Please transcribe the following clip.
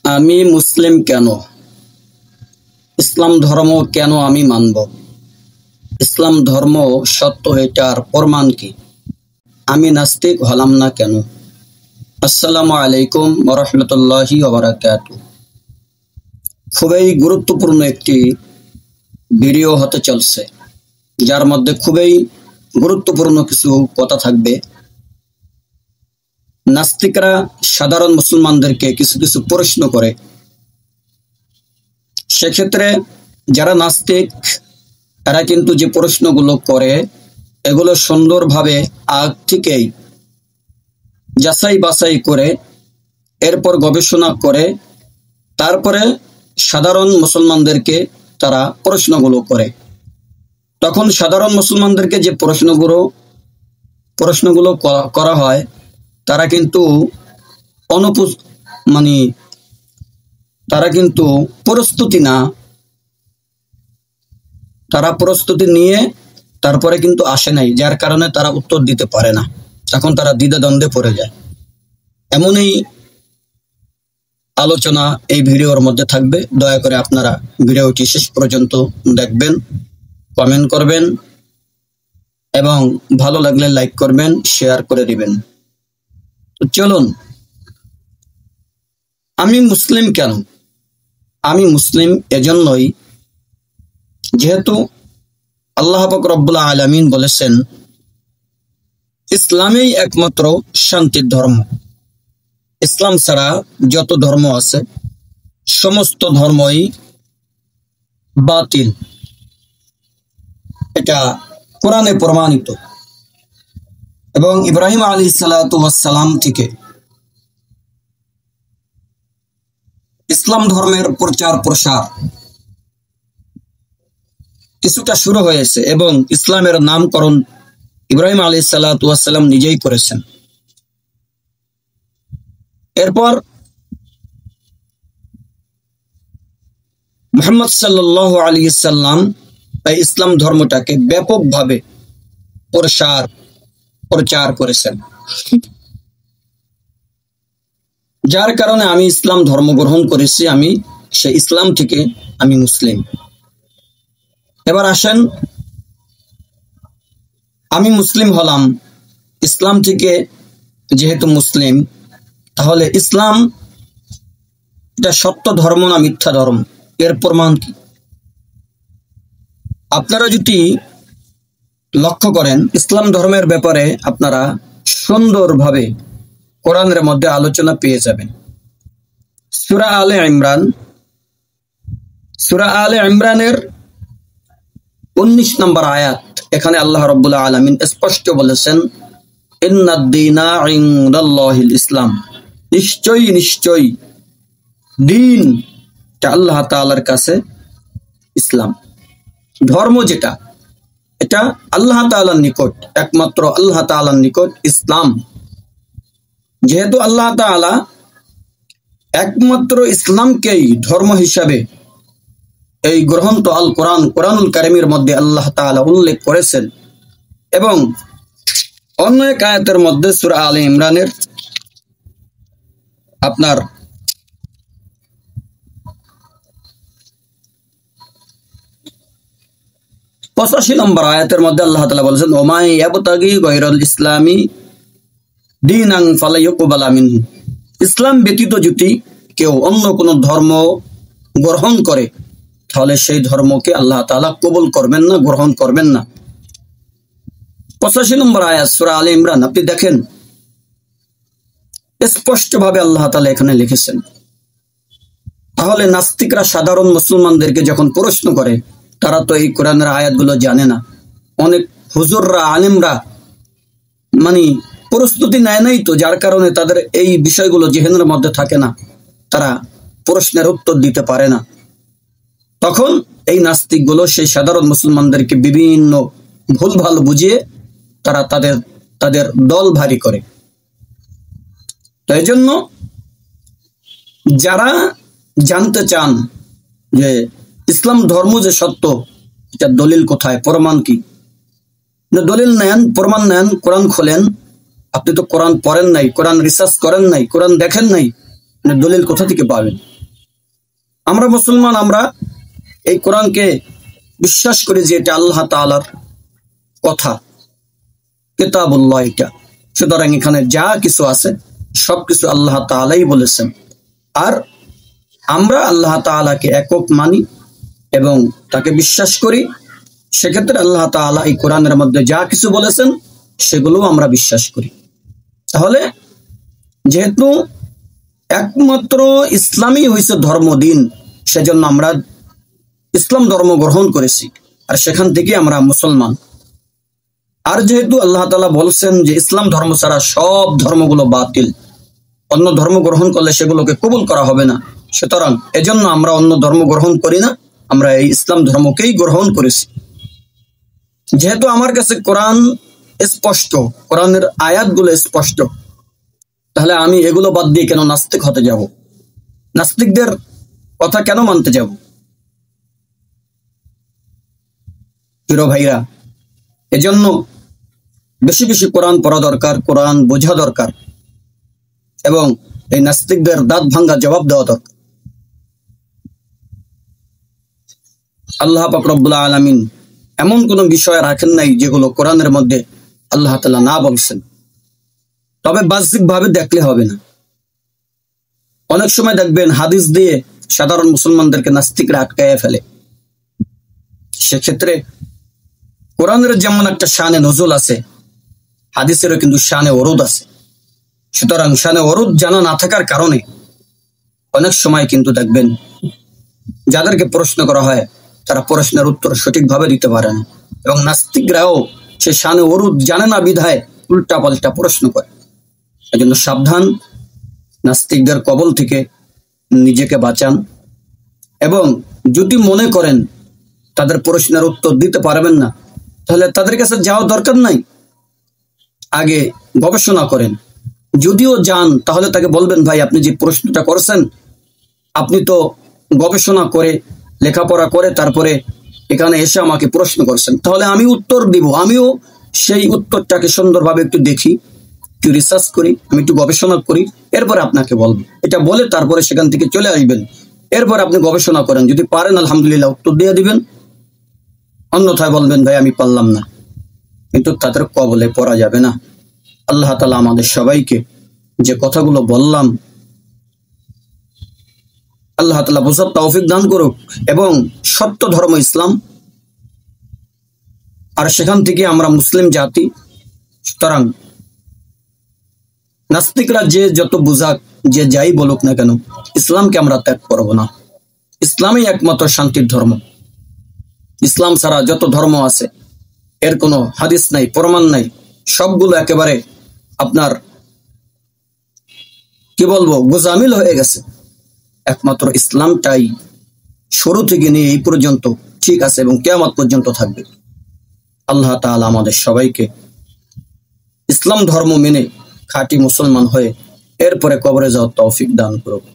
আমি মুসলিম কেন? ইসলাম ধর্ম কেন আমি মানব? ইসলাম ধর্ম সত্য, এটার প্রমাণ কি? আমি নাস্তিক হলাম না কেন? আসসালামু আলাইকুম ওয়া রাহমাতুল্লাহি ওয়া বারাকাতুহু। খুবই গুরুত্বপূর্ণ একটি ভিডিও হতে চলছে, যার মধ্যে খুবই গুরুত্বপূর্ণ কিছু কথা থাকবে। নাস্তিকরা সাধারণ মুসলমানদেরকে কিছু কিছু প্রশ্ন করে। সেক্ষেত্রে যারা নাস্তিক, এরা কিন্তু যে প্রশ্নগুলো করে এগুলো সুন্দরভাবে আগ থেকেই যাচাই বাছাই করে, এরপর গবেষণা করে, তারপরে সাধারণ মুসলমানদেরকে তারা প্রশ্নগুলো করে। তখন সাধারণ মুসলমানদেরকে যে প্রশ্নগুলো করা হয়, তারা কিন্তু তারা কিন্তু প্রস্তুতি না, তারা প্রস্তুতি নিয়ে তারপরে কিন্তু আসে নাই, যার কারণে তারা উত্তর দিতে পারে না। এখন তারা দ্বিধাদ্বন্দ্বে পড়ে যায়। এমনই আলোচনা এই ভিডিওর মধ্যে থাকবে। দয়া করে আপনারা ভিডিওটি শেষ পর্যন্ত দেখবেন, কমেন্ট করবেন এবং ভালো লাগলে লাইক করবেন, শেয়ার করে দিবেন। তো চলুন, আমি মুসলিম কেন? আমি মুসলিম এজন্যই, যেহেতু আল্লাহ পাক রব্বুল আলামিন বলেছেন ইসলামই একমাত্র শান্তির ধর্ম। ইসলাম ছাড়া যত ধর্ম আছে সমস্ত ধর্মই বাতিল। এটা কোরআনে প্রমাণিত। এবং ইব্রাহিম আলাইহিসসালাতু ওয়াসসালাম থেকে ইসলাম ধর্মের প্রচার প্রসার কিছুটা শুরু হয়েছে, এবং ইসলামের নামকরণ ইব্রাহিম আলাইহিসসালাতু ওয়াসসালাম নিজেই করেছেন। এরপর মুহাম্মদ সাল্লাল্লাহু আলাইহি সাল্লাম এই ইসলাম ধর্মটাকে ব্যাপকভাবে প্রচার করেছেন, যার কারণে আমি ইসলাম ধর্ম গ্রহণ করেছি। আমি সেই ইসলাম থেকে আমি মুসলিম। এবার আসেন, আমি মুসলিম হলাম ইসলাম থেকে, যেহেতু মুসলিম, তাহলে ইসলাম এটা সত্য ধর্ম না মিথ্যা ধর্ম, এর প্রমাণ কি? আপনারা যদি লক্ষ্য করেন, ইসলাম ধর্মের ব্যাপারে আপনারা সুন্দরভাবে কোরআনের মধ্যে আলোচনা পেয়ে যাবেন। সূরা আলে ইমরানের 19 নম্বর আয়াত, এখানে আল্লাহ রাব্বুল আলামিন স্পষ্ট বলেছেন ইন্নাদ-দীনা ইনদাল্লাহিল ইসলাম, নিশ্চয়ই দিন আল্লাহ তাআলার কাছে ইসলাম। ধর্ম যেটা, এটা আল্লাহ তাআলার নিকট, একমাত্র আল্লাহ তাআলার নিকট ইসলাম। যেহেতু আল্লাহ তাআলা একমাত্র ইসলামকেই ধর্ম হিসাবে এই গ্রন্থ আল কোরআনুল কারীমের মধ্যে আল্লাহ তাআলা উল্লেখ করেছেন, এবং অন্য এক আয়াতের মধ্যে সূরা আলে ইমরানের আপনার 85 নম্বর আয়াতের মধ্যে আল্লাহ তাআলা বলেছেন ওমাই ইয়াবতাগি গায়রাল ইসলামি দীনান ফালাইয়ুকবালা মিনহু। ইসলাম ব্যতীত যদি কেউ অন্য কোন ধর্ম গ্রহণ করে, তাহলে সেই ধর্মকে আল্লাহ তাআলা কবুল করবেন না, গ্রহণ করবেন না। 85 নম্বর আয়াত সূরা আলে ইমরান, আপনি দেখেন স্পষ্টভাবে আল্লাহ তাআলা এখানে লিখেছেন। তাহলে নাস্তিকরা সাধারণ মুসলমানদেরকে যখন প্রশ্ন করে, তারা তো এই কোরআনের আয়াতগুলো জানে না। অনেক হুজুররা, আলেমরা প্রস্তুতি নেয় নাই, তো যার কারণে তাদের এই বিষয়গুলো যেহেনের মধ্যে থাকে না, তারা প্রশ্নের উত্তর দিতে পারে না। তখন এই নাস্তিকগুলো সেই সাধারণ মুসলমানদেরকে বিভিন্ন ভুলভাল বুঝিয়ে তারা তাদের দল ভারী করে। তাই জন্য যারা জানতে চান যে ইসলাম ধর্ম যে সত্য, এটা দলিল কোথায়, প্রমাণ কি? দলিল নেন, প্রমাণ নেন, কোরআন খোলেন। আপনি তো কোরআন পড়েন নাই, কোরআন রিসার্চ করেন নাই, কোরআন দেখেন নাই, দলিল কোথা থেকে পাবেন? আমরা মুসলমান, আমরা এই কোরআনকে বিশ্বাস করি যে এটা আল্লাহ তাআলার কথা, কিতাবুল্লাহ এটা। সুতরাং এখানে যা কিছু আছে সবকিছু আল্লাহ তাআলাই বলেছেন। আর আমরা আল্লাহ তাআলাকে একক মানি এবং তাকে বিশ্বাস করি। সেক্ষেত্রে আল্লাহ তাআলা এই কোরআনের মধ্যে যা কিছু বলেছেন সেগুলো আমরা বিশ্বাস করি। তাহলে যেহেতু একমাত্র ইসলামই হয়েছে ধর্মদিন, সেজন্য আমরা ইসলাম ধর্ম গ্রহণ করেছি, আর সেখান থেকে আমরা মুসলমান। আর যেহেতু আল্লাহ তাআলা বলছেন যে ইসলাম ধর্ম ছাড়া সব ধর্মগুলো বাতিল, অন্য ধর্ম গ্রহণ করলে সেগুলোকে কবুল করা হবে না, সুতরাং এজন্য আমরা অন্য ধর্ম গ্রহণ করি না, আমরা এই ইসলাম ধর্মকেই গ্রহণ করেছি। যেহেতু আমার কাছে কোরআন স্পষ্ট, কোরআনের আয়াতগুলো স্পষ্ট, তাহলে আমি এগুলো বাদ দিয়ে কেন নাস্তিক হতে যাব? নাস্তিকদের কথা কেন মানতে যাব? প্রিয় ভাইরা, এজন্য বেশি বেশি কোরআন পড়া দরকার, কোরআন বোঝা দরকার, এবং এই নাস্তিকদের দাঁত ভাঙ্গা জবাব দেওয়া দরকার। আল্লাহ পাক রব্বুল আলামিন এমন কোন বিষয় রাখেন নাই যেগুলো কোরআনের মধ্যে আল্লাহ তাআলা না বলছেন। তবে বাহ্যিকভাবে দেখলে হবে না। অনেক সময় দেখবেন হাদিস দিয়ে সাধারণ মুসলমানদেরকে নাস্তিকরা আটকায় ফেলে। সেক্ষেত্রে কোরআনের যেমন একটা শানে নজুল আছে, হাদিসেরও কিন্তু শানে ওরুদ আছে। সুতরাং শানে ওরুদ জানা না থাকার কারণে অনেক সময় কিন্তু দেখবেন যাদেরকে প্রশ্ন করা হয় তারা প্রশ্নের উত্তর সঠিকভাবে দিতে পারে না, এবং নাস্তিকরাও সে শানে ওরুদ জানে না বিধায় উল্টা পাল্টা প্রশ্ন করে। এজন্য সাবধান, নাস্তিকদের কবল থেকে নিজেকে বাঁচান, এবং যদি মনে করেন তাদের প্রশ্নের উত্তর দিতে পারবেন না, তাহলে তাদের কাছে যাওয়ার দরকার নাই, আগে গবেষণা করেন। যদিও যান তাহলে তাকে বলবেন, ভাই আপনি যে প্রশ্নটা করছেন, আপনি তো গবেষণা করে লেখাপড়া করে তারপরে এখানে এসে আমাকে প্রশ্ন করছেন, তাহলে আমি উত্তর দিব, আমিও সেই উত্তরটাকে সুন্দরভাবে একটু দেখি, একটু রিসার্চ করি, আমি একটু গবেষণা করি, এরপরে আপনাকে বলবো। এটা বলে তারপরে সেখান থেকে চলে আসবেন। এরপর আপনি গবেষণা করেন, যদি পারেন আলহামদুলিল্লাহ উত্তর দিয়ে দিবেন, অন্যথায় বলবেন ভাই আমি পারলাম না। কিন্তু তাদের কবলে পড়া যাবে না। আল্লাহ তাআলা আমাদের সবাইকে যে কথাগুলো বললাম আল্লাহ তাআলা বোঝার তৌফিক দান করুক, এবং সত্য ধর্ম ইসলাম, আর সেখান থেকে আমরা মুসলিম জাতি। সুতরাং নাস্তিকরা যে যত বুঝাক, যে যাই বলুক না কেন, ইসলামকে আমরা ত্যাগ করব না। ইসলামই একমাত্র শান্তির ধর্ম। ইসলাম ছাড়া যত ধর্ম আছে এর কোনো হাদিস নাই, প্রমাণ নাই, সবগুলো একেবারে আপনার কি বলবো গোজামিল হয়ে গেছে। একমাত্র ইসলামটাই শুরু থেকে নিয়ে এই পর্যন্ত ঠিক আছে এবং কিয়ামত পর্যন্ত থাকবে। আল্লাহ তাআলা আমাদের সবাইকে ইসলাম ধর্ম মেনে খাঁটি মুসলমান হয়ে এরপরে কবরে যাওয়ার তৌফিক দান করুক।